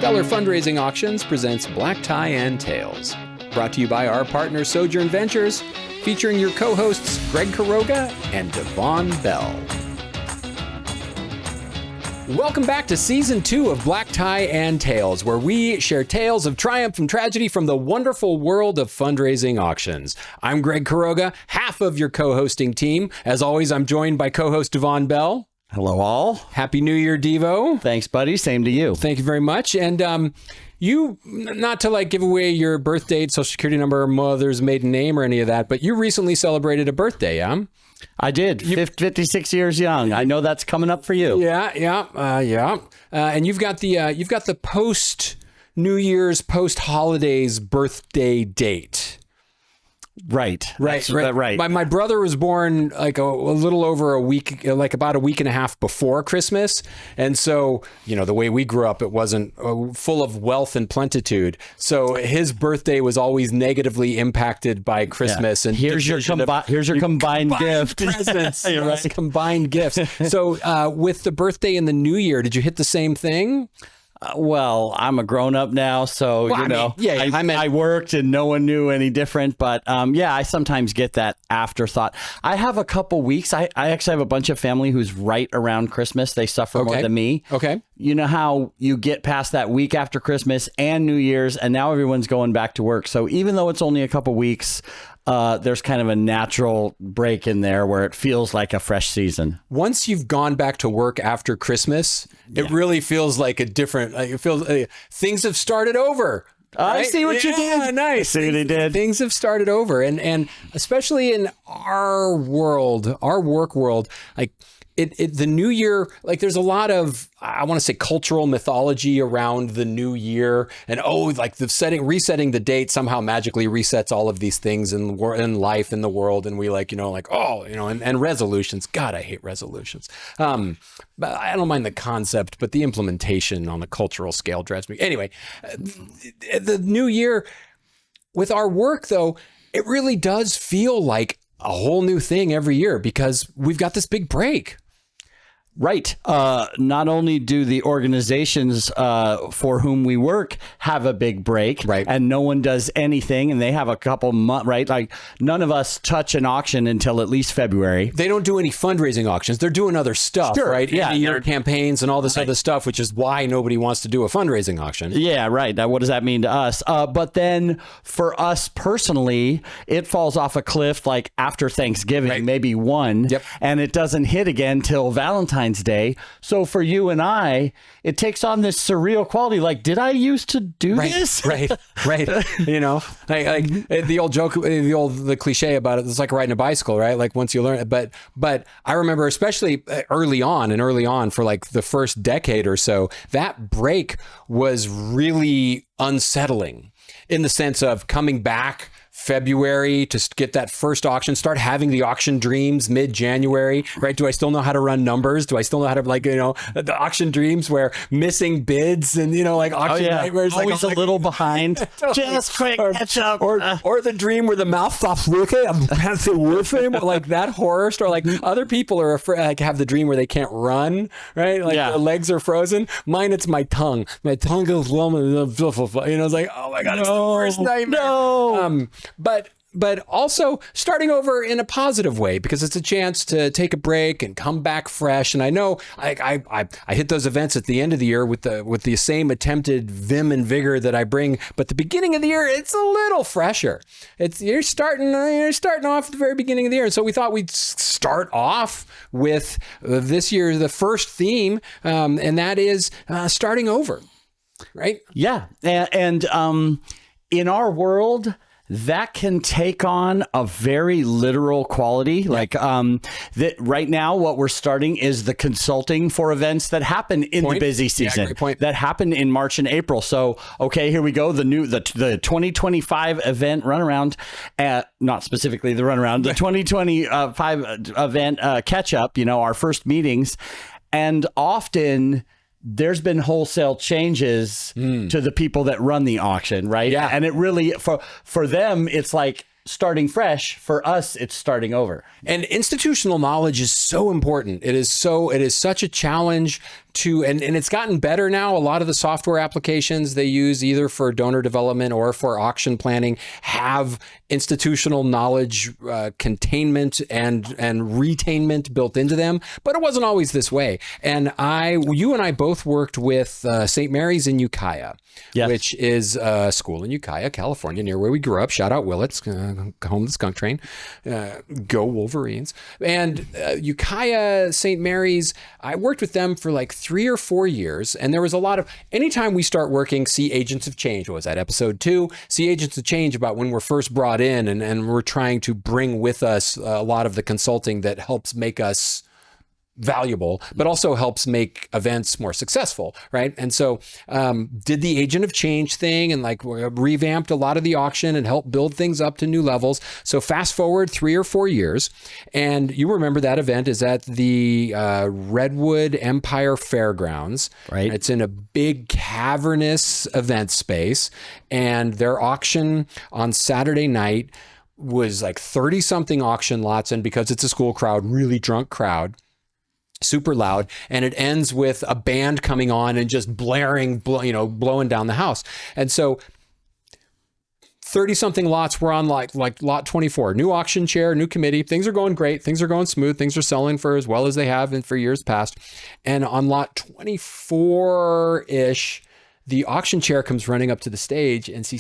Stellar Fundraising Auctions presents Black Tie and Tails. Brought to you by our partner Sojourn Ventures, featuring your co-hosts Greg Quiroga and Devon Bell. Welcome back to Season 2 of Black Tie and Tails, where we share tales of triumph and tragedy from the wonderful world of fundraising auctions. I'm Greg Quiroga, half of your co-hosting team. As always, I'm joined by co-host Devon Bell. Hello, all. Happy New Year, Devo. Thanks, buddy. Same to you. Thank you very much. And you, not to give away your birth date, social security number, mother's maiden name or any of that, but you recently celebrated a birthday, yeah? I did. 56 years young. I know that's coming up for you. Yeah. And you've got the post New Year's, post holidays birthday date. Right. My brother was born a little over a week, about a week and a half before Christmas. And so, the way we grew up, it wasn't full of wealth and plenitude. So his birthday was always negatively impacted by Christmas. Yeah. And here's your combined gift. Presents. You're right. Combined gifts. So with the birthday and the New Year, did you hit the same thing? Well, I'm a grown up now, so I worked and no one knew any different. But I sometimes get that afterthought. I have a couple weeks. I actually have a bunch of family who's right around Christmas. They suffer more than me. Okay. You know how you get past that week after Christmas and New Year's, and now everyone's going back to work. So even though it's only a couple weeks, there's kind of a natural break in there where it feels like a fresh season. Once you've gone back to work after Christmas, it really feels like a different, it feels things have started over. Right? I see what you did. Nice. See what he did. Things have started over. And especially in our world, our work world, the New Year, there's a lot of, I want to say, cultural mythology around the New Year, and resetting the date somehow magically resets all of these things in life, in the world, and we and resolutions. God, I hate resolutions. But I don't mind the concept, but the implementation on the cultural scale drives me. Anyway, the New Year with our work, though, it really does feel like a whole new thing every year because we've got this big break. Right. Not only do the organizations for whom we work have a big break, right, and no one does anything, and they have a couple months, right? Like none of us touch an auction until at least February. They don't do any fundraising auctions. They're doing other stuff, sure, right? Yeah, year campaigns and all this other stuff, which is why nobody wants to do a fundraising auction. Yeah, right. Now, what does that mean to us? But then for us personally, it falls off a cliff after Thanksgiving, right, maybe one, and it doesn't hit again till Valentine's Day. So for you and I, it takes on this surreal quality. Did I used to do this? Right. The old joke, the cliche about it, it's like riding a bicycle, right? Once you learn it. But I remember, especially early on for the first decade or so, that break was really unsettling in the sense of coming back February to get that first auction, start having the auction dreams mid-January, right? Do I still know how to run numbers? Do I still know how to the auction dreams where missing bids and auction nightmares, always a little behind. Just quick catch up. Or the dream where the mouth stops working, I'm passing with him, that horror story. Other people are afraid, have the dream where they can't run, right? The legs are frozen. Mine, it's my tongue. My tongue goes lump. It's like, oh my God, it's the worst nightmare. No. But also starting over in a positive way because it's a chance to take a break and come back fresh. And I know I hit those events at the end of the year with the same attempted vim and vigor that I bring. But the beginning of the year, it's a little fresher. You're starting off at the very beginning of the year. And so we thought we'd start off with this year, the first theme, and that is starting over, right? Yeah. And in our world, that can take on a very literal quality. That right now, what we're starting is the consulting for events that happen in the busy season, that happen in March and April. So, okay, here we go. The 2025 event runaround, not specifically the runaround, the 2025 event catch up, our first meetings. And often there's been wholesale changes to the people that run the auction, right? Yeah. And it really, for them, it's like starting fresh. For us, it's starting over. And institutional knowledge is so important. It is such a challenge to, and it's gotten better now. A lot of the software applications they use either for donor development or for auction planning have institutional knowledge containment and retainment built into them, but it wasn't always this way. And you and I both worked with St. Mary's in Ukiah, which is a school in Ukiah, California, near where we grew up. Shout out Willits, home of the skunk train. Go Wolverines. And Ukiah, St. Mary's, I worked with them for like 3 or 4 years. And there was a lot of, anytime we start working, see Agents of Change. What was that, episode 2? See Agents of Change, about when we're first brought in and we're trying to bring with us a lot of the consulting that helps make us valuable, but also helps make events more successful, right? And so did the Agent of Change thing and like revamped a lot of the auction and helped build things up to new levels. So fast forward 3 or 4 years, and you remember that event is at the Redwood Empire Fairgrounds. Right. It's in a big cavernous event space, and their auction on Saturday night was like 30 something auction lots. And because it's a school crowd, really drunk crowd, super loud, and it ends with a band coming on and just blaring, blowing down the house. And so 30 something lots were on like lot 24, new auction chair, new committee. Things are going great. Things are going smooth. Things are selling for as well as they have in for years past. And on lot 24-ish, the auction chair comes running up to the stage, and she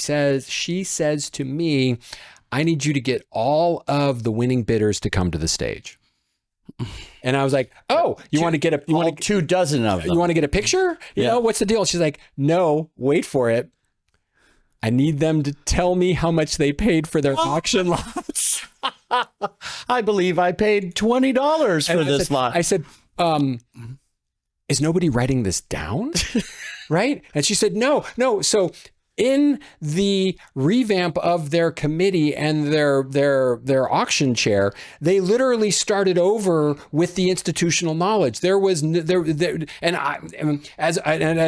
says to me, I need you to get all of the winning bidders to come to the stage. And I was like, oh, you want to get 24 of them. You want to get a picture? You know, what's the deal? She's like, no, wait for it. I need them to tell me how much they paid for their auction lots. I believe I paid $20 for this lot. I said, is nobody writing this down? Right? And she said, no. So in the revamp of their committee and their auction chair, they literally started over with the institutional knowledge. There was and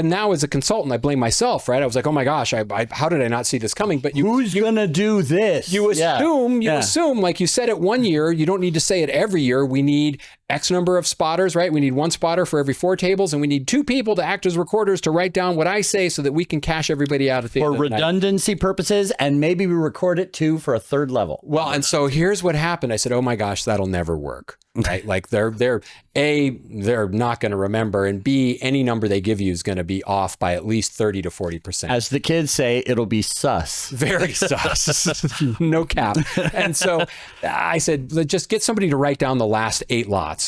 now as a consultant, I blame myself, right? I was like, oh my gosh, how did I not see this coming? But who's gonna do this? You assume, like you said it one year, you don't need to say it every year. We need X number of spotters, right? We need 1 spotter for every 4 tables, and we need 2 people to act as recorders to write down what I say so that we can cash everybody out at the end of the night. For redundancy purposes, and maybe we record it too for a 3rd level. Well, and so here's what happened. I said, oh my gosh, that'll never work, right? Like they're not going to remember, and B, any number they give you is going to be off by at least 30 to 40%. As the kids say, it'll be sus. Very sus. No cap. And so I said, just get somebody to write down the last 8 lots.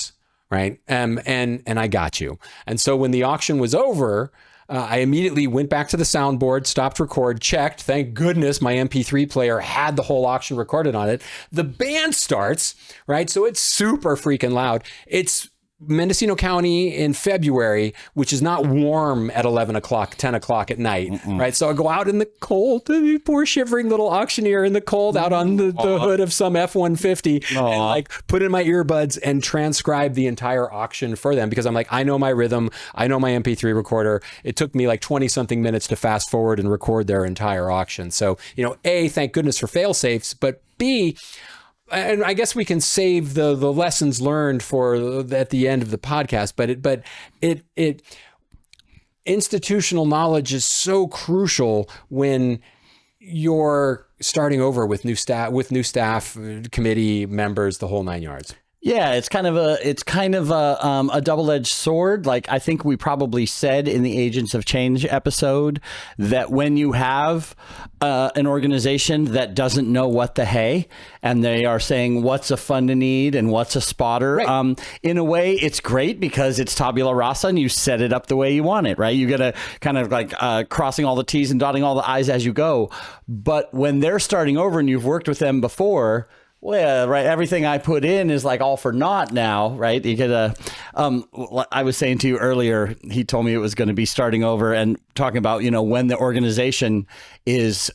Right. And I got you. And so when the auction was over, I immediately went back to the soundboard, stopped record, checked. Thank goodness my MP3 player had the whole auction recorded on it. The band starts, right? So it's super freaking loud. It's Mendocino County in February, which is not warm at 11 o'clock, 10 o'clock at night, right? So I go out in the cold, the poor shivering little auctioneer in the cold out on the hood of some F-150 and like put in my earbuds and transcribe the entire auction for them, because I'm like, I know my rhythm. I know my MP3 recorder. It took me like 20 something minutes to fast forward and record their entire auction. So, A, thank goodness for fail safes, but B, and I guess we can save the lessons learned for at the end of the podcast, but it institutional knowledge is so crucial when you're starting over with new staff, committee members, the whole 9 yards. Yeah, it's kind of a double-edged sword. Like I think we probably said in the Agents of Change episode that when you have an organization that doesn't know what the hey, and they are saying what's a fund a need and what's a spotter, right. In a way it's great because it's tabula rasa and you set it up the way you want it, right? You got to kind of like crossing all the T's and dotting all the I's as you go. But when they're starting over and you've worked with them before, well, right. Everything I put in is like all for naught now, right? You get I was saying to you earlier, he told me it was going to be starting over and talking about, when the organization is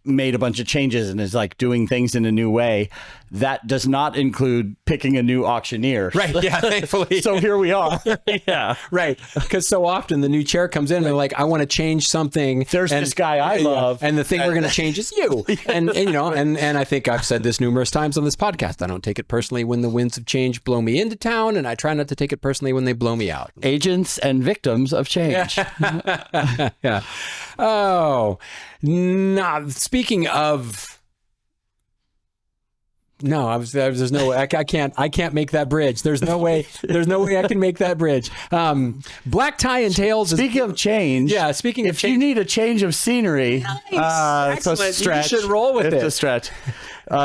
made a bunch of changes and is like doing things in a new way, that does not include picking a new auctioneer. Right. Yeah. Thankfully. So here we are. Yeah. Right. Because so often the new chair comes in and they're like, I want to change something. There's this guy I love. And the thing we're going to change is you. And I think I've said this numerous times on this podcast. I don't take it personally when the winds of change blow me into town, and I try not to take it personally when they blow me out. Agents and victims of change. Yeah. Oh, no. Speaking of. No, there's no way. I can't make that bridge. There's no way I can make that bridge. Black Tie and Tails. Speaking of change. Yeah. Speaking of if change. you need a change of scenery, Nice. it's a stretch. You should roll with it. It's a stretch.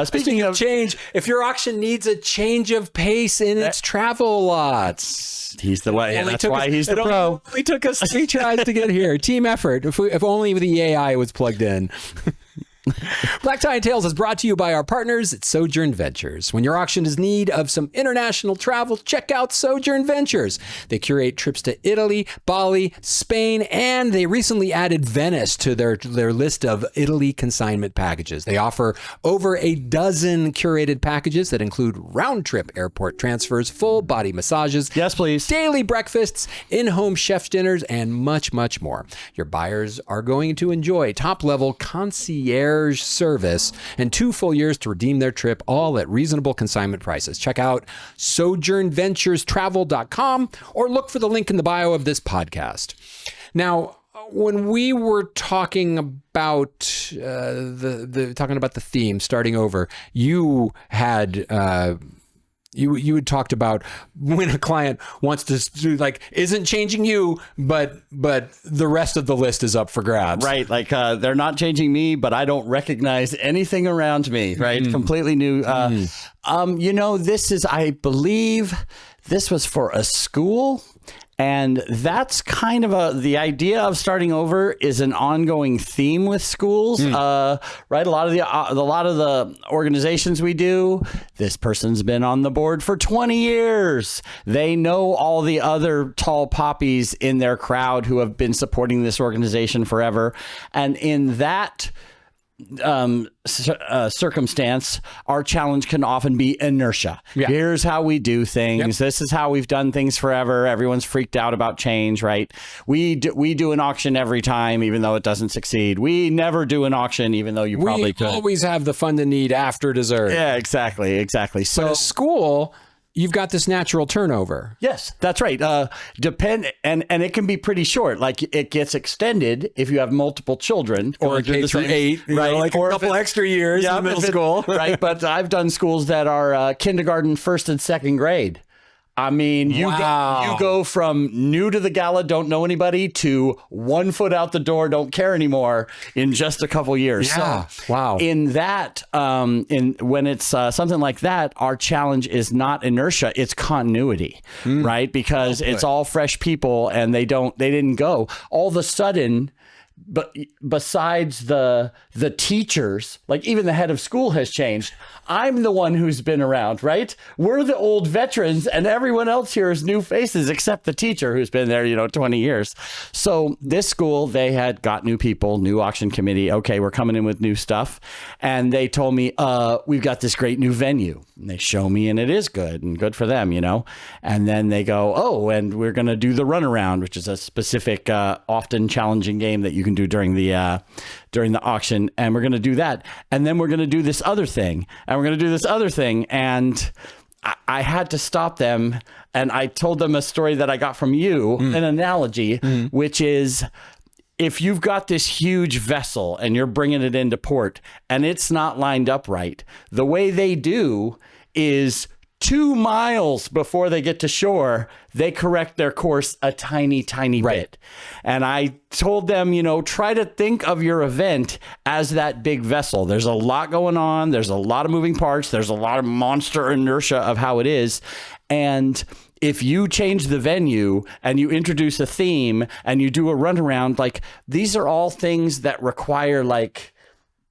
Speaking of change, if your auction needs a change of pace in its travel lots. He's the way. That's why he's the pro. It only took us 3 tries to get here. Team effort. If only the AI was plugged in. Black Tie and Tails is brought to you by our partners at Sojourn Ventures. When your auction is in need of some international travel, check out Sojourn Ventures. They curate trips to Italy, Bali, Spain, and they recently added Venice to their list of Italy consignment packages. They offer over a dozen curated packages that include round-trip airport transfers, full body massages, yes, please, daily breakfasts, in-home chef dinners, and much, much more. Your buyers are going to enjoy top-level concierge service and 2 full years to redeem their trip, all at reasonable consignment prices. Check out sojournventurestravel.com or look for the link in the bio of this podcast. Now, when we were talking about the theme starting over, you had You had talked about when a client wants to isn't changing you, but the rest of the list is up for grabs. Right. Like they're not changing me, but I don't recognize anything around me. Right. Completely new. This is, I believe this was for a school. And that's kind of the idea of starting over is an ongoing theme with schools, right? A lot of the organizations we do, this person's been on the board for 20 years. They know all the other tall poppies in their crowd who have been supporting this organization forever. And in that circumstance, our challenge can often be inertia. Yeah. Here's how we do things. Yep. This is how we've done things forever. Everyone's freaked out about change, right? We do an auction every time, even though it doesn't succeed. We never do an auction, even though you probably could. We always have the fun to need after dessert. Yeah, exactly. So but a school, you've got this natural turnover. Yes, that's right. And it can be pretty short. Like it gets extended if you have multiple children, or K through 8, right? Or a couple extra years in middle school, right? But I've done schools that are kindergarten, 1st and 2nd grade. I mean, you go from new to the gala, don't know anybody, to 1 foot out the door, don't care anymore in just a couple years. Yeah. So wow. In that, when it's something like that, our challenge is not inertia, it's continuity, right? Because it's all fresh people and they didn't go. All of a sudden, but besides the teachers, like even the head of school has changed. I'm the one who's been around, right? We're the old veterans and everyone else here is new faces except the teacher who's been there, 20 years. So this school, they had got new people, new auction committee. Okay, we're coming in with new stuff. And they told me, we've got this great new venue. And they show me and it is good and good for them, And then they go, and we're going to do the runaround, which is a specific, often challenging game that you can do during the auction, and we're going to do that, and then we're going to do this other thing, and we're going to do this other thing, and I had to stop them, and I told them a story that I got from you, an analogy, which is, if you've got this huge vessel and you're bringing it into port, and it's not lined up right, the way they do is 2 miles before they get to shore, they correct their course a tiny bit. And I told them, try to think of your event as that big vessel. There's a lot going on. There's a lot of moving parts. There's a lot of monster inertia of how it is. And if you change the venue and you introduce a theme and you do a runaround, these are all things that require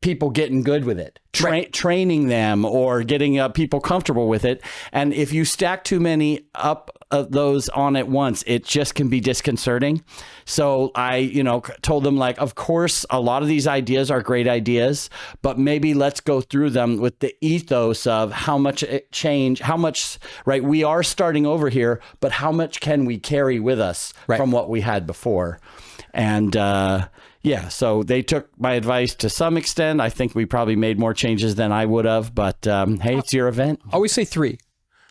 people getting good with it, training them or getting people comfortable with it. And if you stack too many up of those on at once, it just can be disconcerting. So I, told them, like, of course, a lot of these ideas are great ideas, but maybe let's go through them with the ethos of how much change, right? We are starting over here, but how much can we carry with us from what we had before? And, so they took my advice to some extent. I think we probably made more changes than I would have, but hey, it's your event. Always say 3.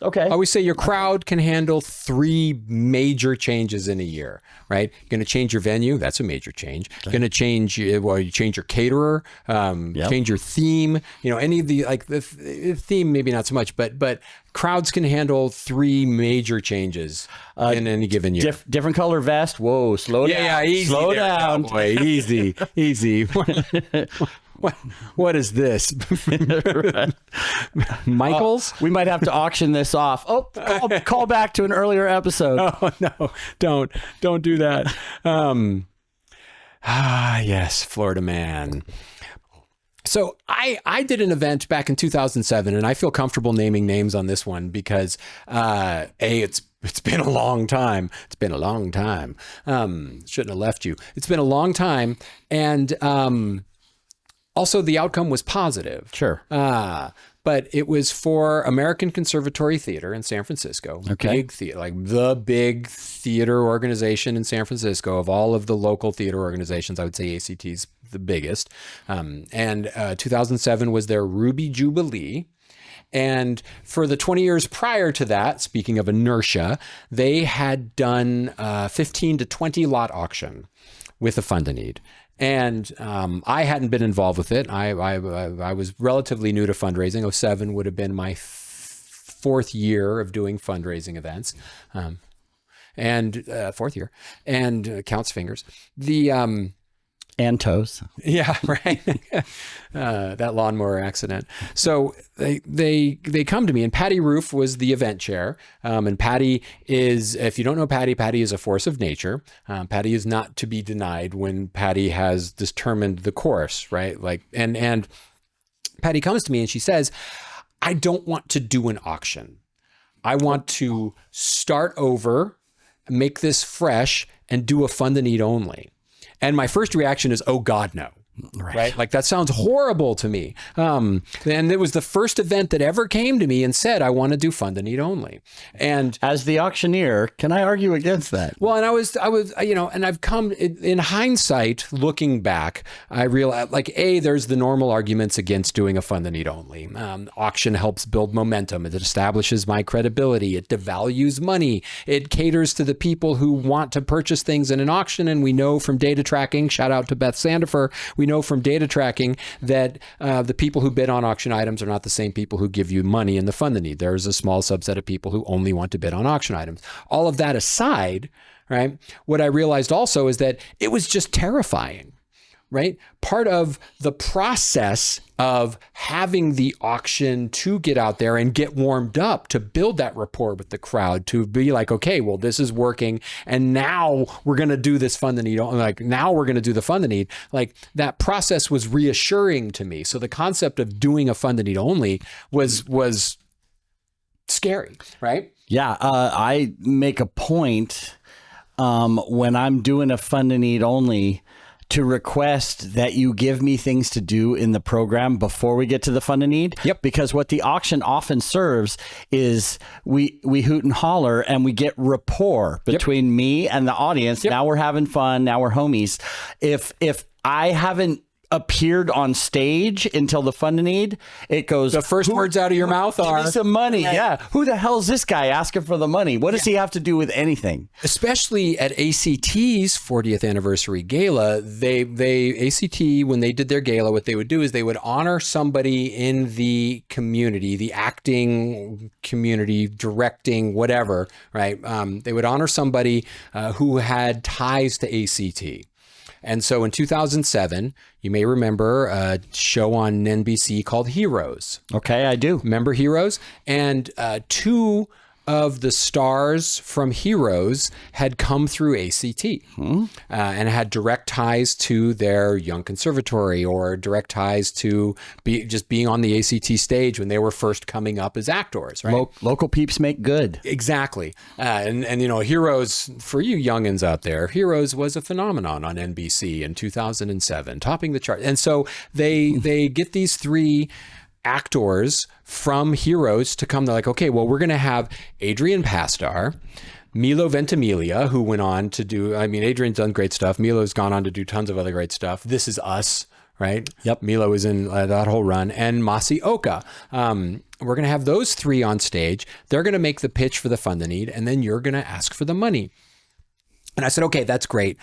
Okay. I always say your crowd can handle 3 major changes in a year, right? You're going to change your venue. That's a major change. You're going to change, you change your caterer, change your theme, any of the, like the theme, maybe not so much, but crowds can handle 3 major changes in any given year. Different color vest. Whoa, slow down. Yeah, easy. Slow down. Boy, easy. What is this? Michael's? We might have to auction this off. Oh, call back to an earlier episode. Oh, no, don't do that. Yes, Florida man. So I did an event back in 2007, and I feel comfortable naming names on this one because, it's been a long time. It's been a long time. Shouldn't have left you. It's been a long time. And also the outcome was positive. Sure. But it was for American Conservatory Theater in San Francisco. Okay. Big theater, like the big theater organization in San Francisco. Of all of the local theater organizations, I would say ACT's the biggest. And 2007 was their Ruby Jubilee. And for the 20 years prior to that, speaking of inertia, they had done 15 to 20 lot auction with a fund a need. And I hadn't been involved with it. I was relatively new to fundraising. 07 would have been my 4th year of doing fundraising events, and 4th year, and counts fingers. And toes. Yeah, right. That lawnmower accident. So they come to me, and Patty Roof was the event chair. And Patty is, if you don't know Patty is a force of nature. Patty is not to be denied when Patty has determined the course, right? And Patty comes to me and she says, I don't want to do an auction. I want to start over, make this fresh, and do a fund a need only. And my first reaction is, oh God, no. Right? Like that sounds horrible to me. And it was the first event that ever came to me and said, I want to do fund a need only. And as the auctioneer, can I argue against that? Well, and I was, and I've come in hindsight, looking back, I realized there's the normal arguments against doing a fund a need only. Auction helps build momentum. It establishes my credibility. It devalues money. It caters to the people who want to purchase things in an auction. And we know from data tracking, shout out to Beth Sandifer, we know from data tracking that the people who bid on auction items are not the same people who give you money in the fund a need. There's a small subset of people who only want to bid on auction items. All of that aside, right? What I realized also is that it was just terrifying, right? Part of the process of having the auction to get out there and get warmed up, to build that rapport with the crowd, to be like, okay, well, this is working. And now we're going to do this fund a need. Now we're going to do the fund a need. Like that process was reassuring to me. So the concept of doing a fund a need only was scary, right? Yeah. I make a point when I'm doing a fund a need only to request that you give me things to do in the program before we get to the fund a need. Yep. Because what the auction often serves is we hoot and holler and we get rapport between me and the audience. Yep. Now we're having fun. Now we're homies. If I haven't appeared on stage until the fund a need, it goes, the first words out of your mouth are, give me some money. Yeah. Who the hell's this guy asking for the money? What does he have to do with anything? Especially at ACT's 40th anniversary gala, ACT, when they did their gala, what they would do is they would honor somebody in the community, the acting community, directing, whatever, right? They would honor somebody who had ties to ACT. And so in 2007, you may remember a show on NBC called Heroes. Okay, I do. Remember Heroes? And two of the stars from Heroes had come through ACT and had direct ties to their Young Conservatory or direct ties to just being on the ACT stage when they were first coming up as actors, right? Local peeps make good. Exactly. And you know, Heroes, for you youngins out there, Heroes was a phenomenon on NBC in 2007, topping the chart. And so they get these 3 actors from Heroes to come. They're like, okay, well, we're going to have Adrian Pastar, Milo Ventimiglia, who went on to do, I mean, Adrian's done great stuff. Milo's gone on to do tons of other great stuff. This Is Us, right? Yep. Milo was in that whole run. And Masi Oka. We're going to have those 3 on stage. They're going to make the pitch for the Fund the Need, and then you're going to ask for the money. And I said, okay, that's great.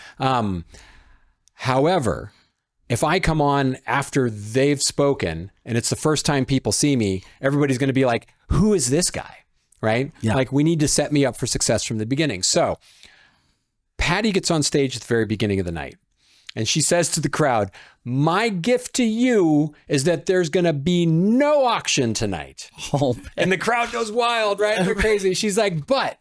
However, if I come on after they've spoken and it's the first time people see me, everybody's going to be like, who is this guy? Right? Yeah. Like, we need to set me up for success from the beginning. So Patty gets on stage at the very beginning of the night and she says to the crowd, my gift to you is that there's going to be no auction tonight. Oh, and the crowd goes wild, right? They're crazy. She's like, but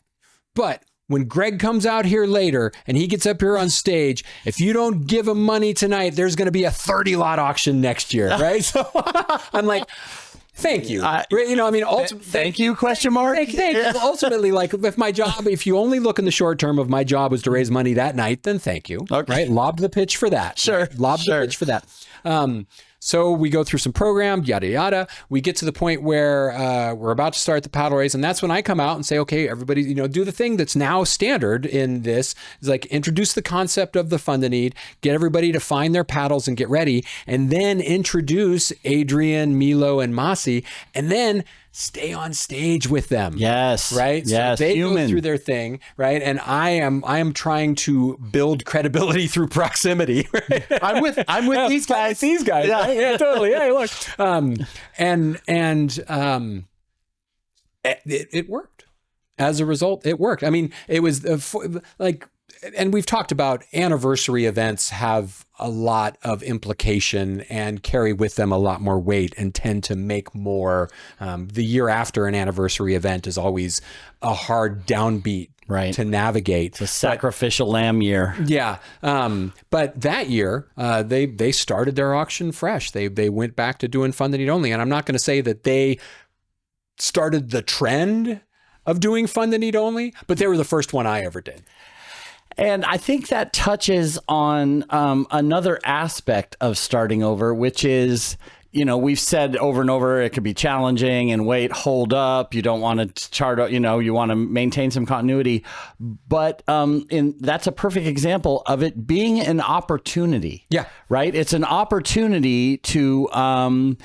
when Greg comes out here later and he gets up here on stage, if you don't give him money tonight, there's going to be a 30 lot auction next year, right? So I'm like, thank you. You know, I mean, thank you, question mark? Thank you. Ultimately, like, if my job, if you only look in the short term of my job was to raise money that night, then thank you. Okay. Right? Lobbed the pitch for that. Sure. Lobbed the pitch for that. So we go through some program, yada, yada. We get to the point where we're about to start the paddle race. And that's when I come out and say, okay, everybody, you know, do the thing that's now standard in this is like introduce the concept of the Fund the Need, get everybody to find their paddles and get ready, and then introduce Adrian, Milo, and Masi, and then stay on stage with them. Yes. Right? Yes. So they go through their thing, right? And I am trying to build credibility through proximity. Right? I'm with these guys. These guys. Yeah. Right? Yeah, totally. Hey, look. It worked. As a result, it worked. I mean, it was like, and we've talked about anniversary events have a lot of implication and carry with them a lot more weight and tend to make more. The year after an anniversary event is always a hard downbeat to navigate. It's a sacrificial lamb year. Yeah. But that year, they started their auction fresh. They went back to doing Fund the Need only. And I'm not going to say that they started the trend of doing Fund the Need only, but they were the first one I ever did. And I think that touches on another aspect of starting over, which is, you know, we've said over and over, it could be challenging and hold up. You don't want to chart, you know, you want to maintain some continuity. But that's a perfect example of it being an opportunity. Yeah. Right. It's an opportunity to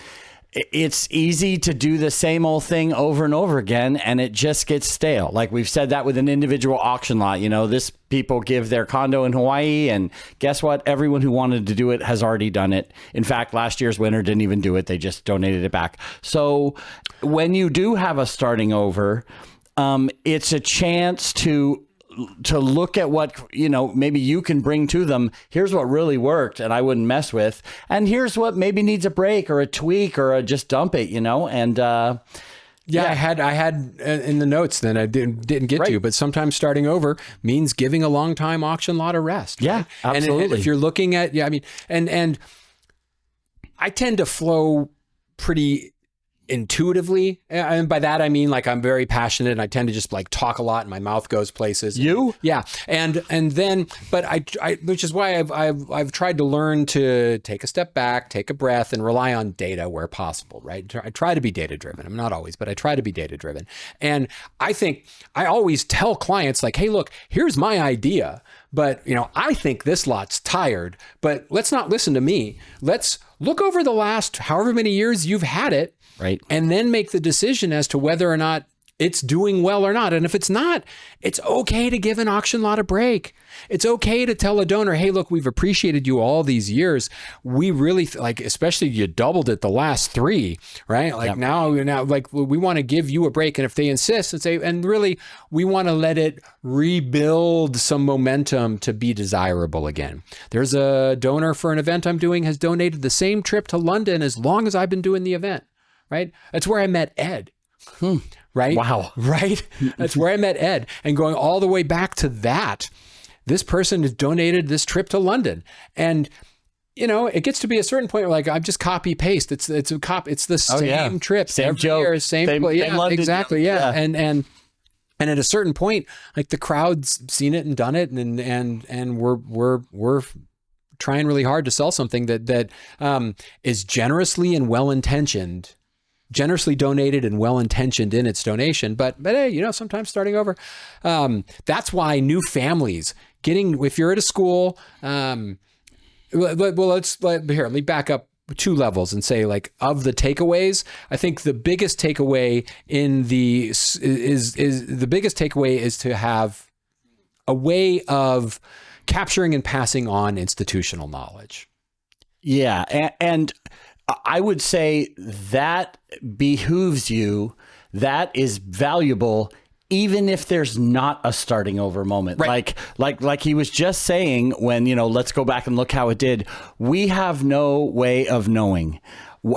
it's easy to do the same old thing over and over again, and it just gets stale. Like we've said that with an individual auction lot. You know, this people give their condo in Hawaii, and guess what? Everyone who wanted to do it has already done it. In fact, last year's winner didn't even do it. They just donated it back. So when you do have a starting over, it's a chance to look at what, you know, maybe you can bring to them. Here's what really worked and I wouldn't mess with. And here's what maybe needs a break or a tweak or just dump it, you know? And, I had in the notes then I didn't get to, but sometimes starting over means giving a long time auction lot a rest. Yeah, right? absolutely. And if you're looking at, I mean, and I tend to flow pretty intuitively, and by that I mean like I'm very passionate and I tend to just like talk a lot and my mouth goes places. And then but I which is why I've tried to learn to take a step back, take a breath, and rely on data where possible, right? I try to be data driven. I'm not always, but I try to be data driven. And I think I always tell clients like, hey, look, here's my idea, but you know, I think this lot's tired, but let's not listen to me. Let's look over the last however many years you've had it. Right. And then make the decision as to whether or not it's doing well or not. And if it's not, it's okay to give an auction lot a break. It's okay to tell a donor, hey, look, we've appreciated you all these years. We really like, especially you doubled it the last 3, right? Like now, like we want to give you a break. And if they insist and say, and really, we want to let it rebuild some momentum to be desirable again. There's a donor for an event I'm doing has donated the same trip to London as long as I've been doing the event. Right? That's where I met Ed. right? Wow. Right? That's where I met Ed. And going all the way back to that, this person has donated this trip to London. And, you know, it gets to be a certain point where like, I'm just copy paste. It's the same trip. Same every joke. year, same London exactly. joke. Yeah. And at a certain point, like the crowd's seen it and done it. And we're trying really hard to sell something that is generously donated and well-intentioned in its donation, but hey, you know, sometimes starting over. That's why new families if you're at a school, let me back up 2 levels and say, like, of the takeaways, I think the biggest takeaway is to have a way of capturing and passing on institutional knowledge. Yeah. And I would say that behooves you. That is valuable, even if there's not a starting over moment. Right. Like he was just saying, when, you know, let's go back and look how it did. We have no way of knowing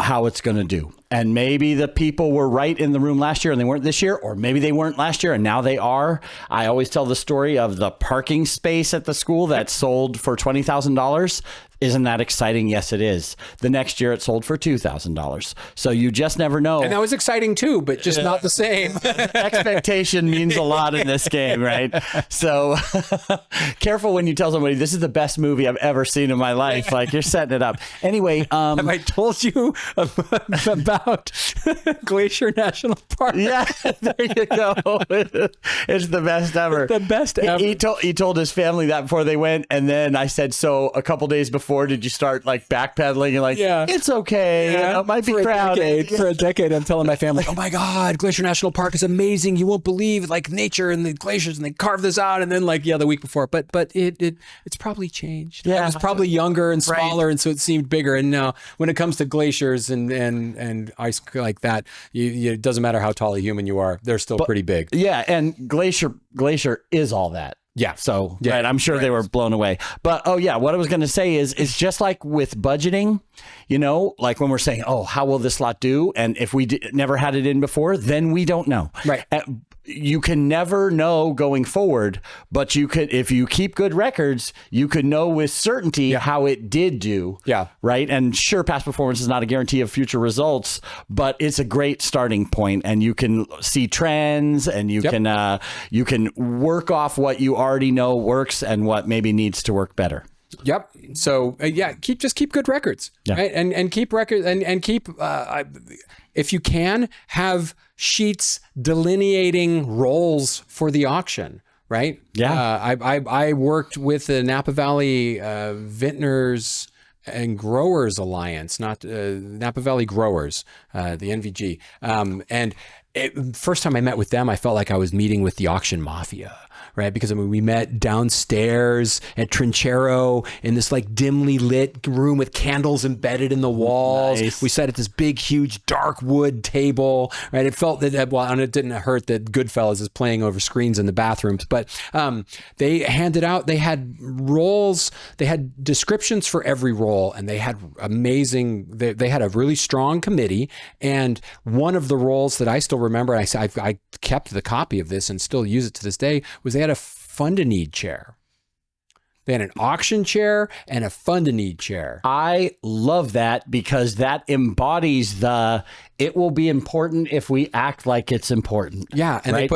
how it's going to do. And maybe the people were right in the room last year and they weren't this year, or maybe they weren't last year and now they are. I always tell the story of the parking space at the school that sold for $20,000. Isn't that exciting? Yes, it is. The next year it sold for $2,000. So you just never know. And that was exciting too, but just not the same. Expectation means a lot in this game, right? So careful when you tell somebody this is the best movie I've ever seen in my life. Like, you're setting it up. Anyway. Have I told you about Glacier National Park? Yeah, there you go. It's the best ever. The best ever. He told his family that before they went. And then I said, so a couple days before, did you start like backpedaling and like, it's okay. Yeah. You know, it might be crowded. For a decade, I'm telling my family, oh my God, Glacier National Park is amazing. You won't believe, like, nature and the glaciers, and they carved this out. And then, like, the week before, but it's probably changed. Yeah. I was probably younger and smaller. Right. And so it seemed bigger. And now when it comes to glaciers and ice like that, it doesn't matter how tall a human you are, they're still pretty big. Yeah. And Glacier is all that. Yeah. So, right, I'm sure they were blown away. But, what I was going to say is just like with budgeting, you know, like when we're saying, oh, how will this lot do? And if we never had it in before, then we don't know. Right. You can never know going forward, but you could, if you keep good records, you could know with certainty how it did do. Yeah. Right. And sure, past performance is not a guarantee of future results, but it's a great starting point, and you can see trends, and you can work off what you already know works and what maybe needs to work better. Yep. So keep good records, right? And keep records and keep, if you can, have sheets delineating roles for the auction, right? Yeah. I worked with the Napa Valley Vintners and Growers Alliance, not Napa Valley Growers, the NVG. And first time I met with them, I felt like I was meeting with the auction mafia. Right. Because we met downstairs at Trinchero in this like dimly lit room with candles embedded in the walls. Nice. We sat at this big, huge, dark wood table. Right. It felt that, and it didn't hurt that Goodfellas is playing over screens in the bathrooms. But they handed out, they had roles, they had descriptions for every role, and they had they had a really strong committee. And one of the roles that I still remember, and I kept the copy of this and still use it to this day, was they had a fund-a-need chair. They had an auction chair and a fund-a-need chair. I love that, because that embodies it will be important if we act like it's important. Yeah, and right?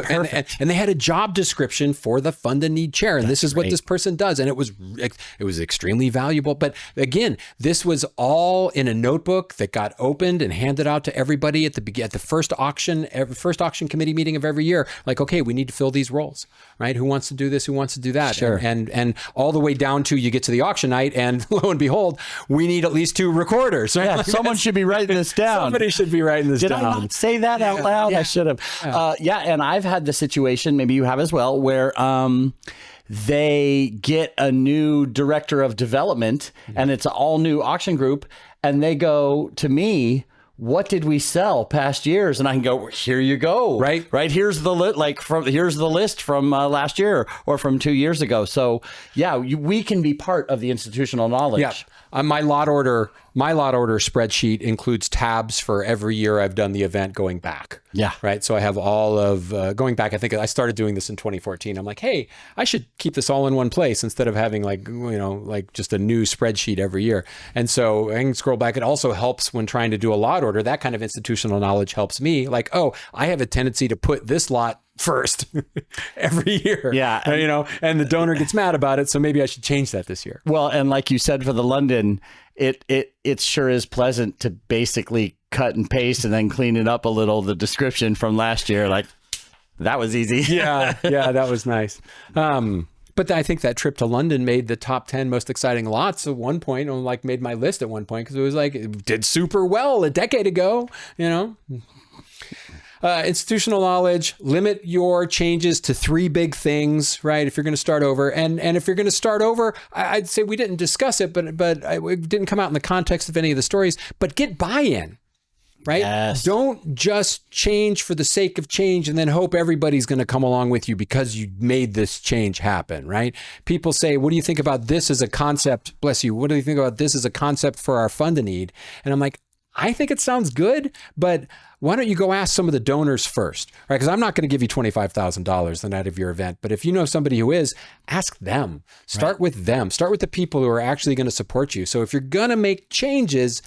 and they had a job description for the fund-a-need chair, and this is what this person does, and it was extremely valuable. But again, this was all in a notebook that got opened and handed out to everybody at the first auction committee meeting of every year. Like, okay, we need to fill these roles, right? Who wants to do this? Who wants to do that? Sure. And all the way down to you get to the auction night, and lo and behold, we need at least 2 recorders. Right? Yeah, someone should be writing this down. Somebody should be writing this down. Did I not say that out loud? Yeah. I should have. And I've had the situation, maybe you have as well, where they get a new director of development, and it's an all new auction group, and they go to me, what did we sell past years? And I can go, here you go. Right. Here's the here's the list from last year or from 2 years ago. So we can be part of the institutional knowledge. Yeah. my lot order spreadsheet includes tabs for every year I've done the event going back. Yeah. Right. So I have all of going back. I think I started doing this in 2014. I'm like, hey, I should keep this all in one place instead of having like just a new spreadsheet every year. And so I can scroll back. It also helps when trying to do a lot order. That kind of institutional knowledge helps me. Like, oh, I have a tendency to put this lot first every year. Yeah. And the donor gets mad about it. So maybe I should change that this year. Well, and like you said, for the London, it sure is pleasant to basically cut and paste and then clean it up a little. The description from last year, like that was easy. Yeah, that was nice. But I think that trip to London made the top 10 most exciting lots at one point, or like made my list at one point, because it was like, it did super well a decade ago, institutional knowledge, limit your changes to 3 big things, right? If you're going to start over. And if you're going to start over, I'd say we didn't discuss it, but it didn't come out in the context of any of the stories, but get buy-in, right? Yes. Don't just change for the sake of change and then hope everybody's going to come along with you because you made this change happen, right? People say, what do you think about this as a concept? Bless you. What do you think about this as a concept for our fund a need? And I'm like, I think it sounds good, but why don't you go ask some of the donors first, right? Because I'm not going to give you $25,000 the night of your event, but if you know somebody who is, ask them. Start with them. Start with the people who are actually going to support you. So if you're going to make changes,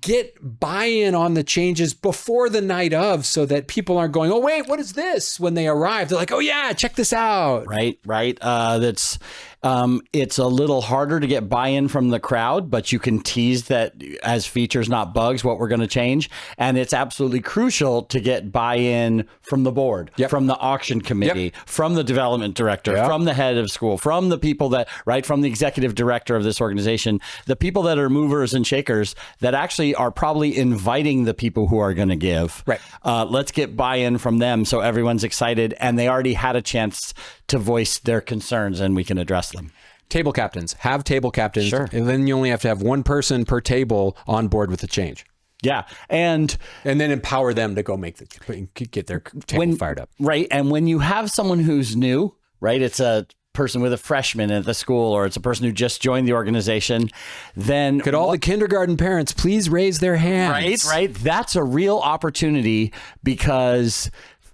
get buy-in on the changes before the night of, so that people aren't going, oh, wait, what is this? When they arrive, they're like, oh yeah, check this out. Right. It's a little harder to get buy-in from the crowd, but you can tease that as features, not bugs, what we're going to change. And it's absolutely crucial to get buy-in from the board, from the auction committee, from the development director, from the head of school, from the people from the executive director of this organization, the people that are movers and shakers that actually are probably inviting the people who are going to give. Right. Let's get buy-in from them so everyone's excited and they already had a chance to voice their concerns and we can address them. Table captains. Have table captains. Sure. And then you only have to have one person per table on board with the change. Yeah. And then empower them to go get their table fired up. Right. And when you have someone who's new, right, it's a person with a freshman at the school, or it's a person who just joined the organization, then could all the kindergarten parents please raise their hands? Right. That's a real opportunity, because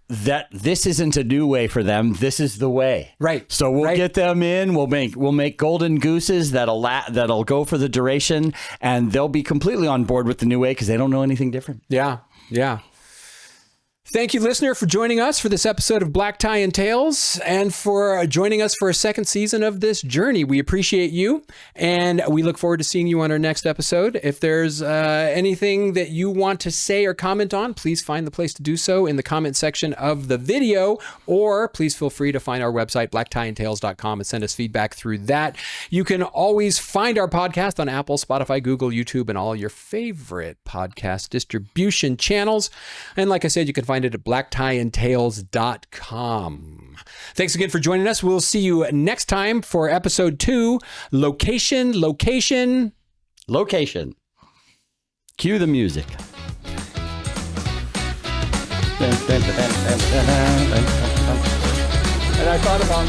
this isn't a new way for them. This is the way. Right. So we'll get them in. We'll make golden gooses that'll go for the duration, and they'll be completely on board with the new way because they don't know anything different. Yeah. Thank you, listener, for joining us for this episode of Black Tie and Tails, and for joining us for a second season of this journey. We appreciate you, and we look forward to seeing you on our next episode. If there's anything that you want to say or comment on, please find the place to do so in the comment section of the video, or please feel free to find our website, blacktieandtails.com, and send us feedback through that. You can always find our podcast on Apple, Spotify, Google, YouTube, and all your favorite podcast distribution channels. And like I said, you can find it at blacktieandtails.com. Thanks again for joining us. We'll see you next time for episode 2, Location. Cue the music. And I thought about